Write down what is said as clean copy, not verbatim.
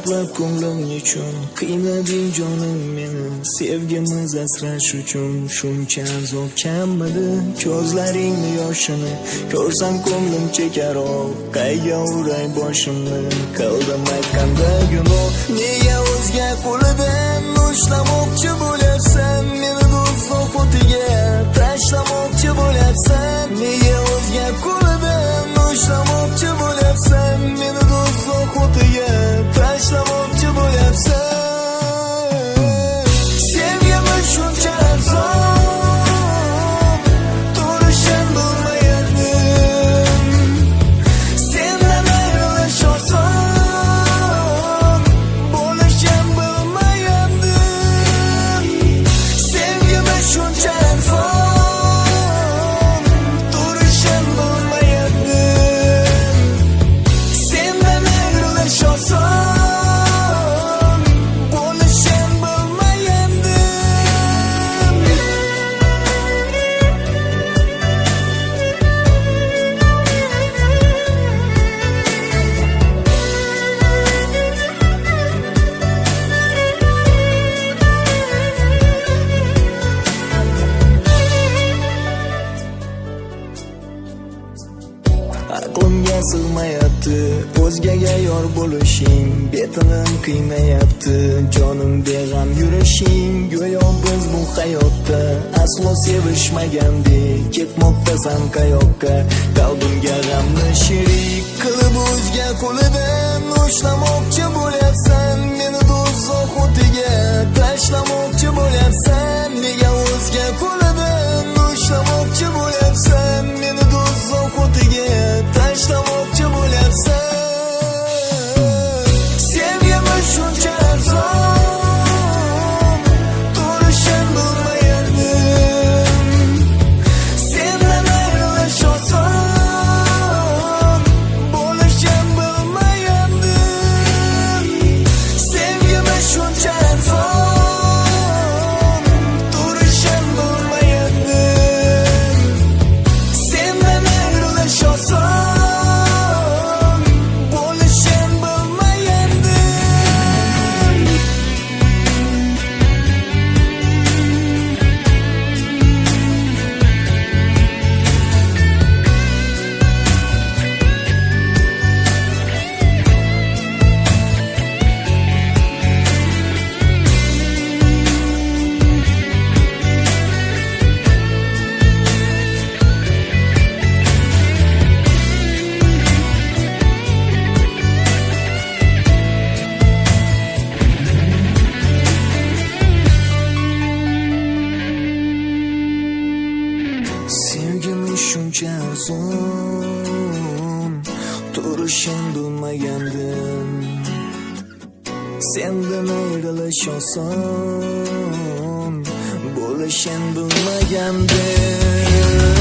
to'plab ko'nglim uchun qiynading jonim meni sevgimiz asrash uchun shuncha azob kammidi ko'zlaringni yoshini ko'rsam ko'nglim chekar qayga uray boshimni qildim aytganda gunoh nega o'zga qo'lidan ushlamoqchi bo'lyapsan meni do'stlik o'tiga tashlamoqchi bo'lyapsan nega o'zga qo'lidan ushlamoqchi bo'lyapsan meni do'stlik o'tiga tashlamoqchi bo'lyapsan sevgimiz shuncha arzon turishim bilmagandim sendan ayrilish oson bo'lishim bilmagandim sevgimiz shuncha arzon turishim bilmagandim sendan ayrilish oson aqlimga sig'mayapti o'zgaga yor bo'lishing betinim qiynayapti jonim beg'am yurishing go'yo biz bu hayotda aslo sevishmagandek ketmoqdasan qayoqqa qalbimga g'amni sherik qilib o'zga qo'lidan ushlamoqchi bo'lyapsan meni do'zax o'tiga tashlamoqchi bo'lyapsan nega o'zga qo'lidan ushlamoqchi bo'lyapsan meni do'zax o'tiga tashlamoqchi bo'lyapsan sevgimiz shuncha arzon turishim bilmagandim sendan ayrilish oson bo'lishim bilmagandim sevgimiz shuncha arzon turishim bilmagandim sendan ayrilish oson sevgimiz shuncha arzon turishim bilmagandim sendan ayrilish oson bo'lishim bilmagandim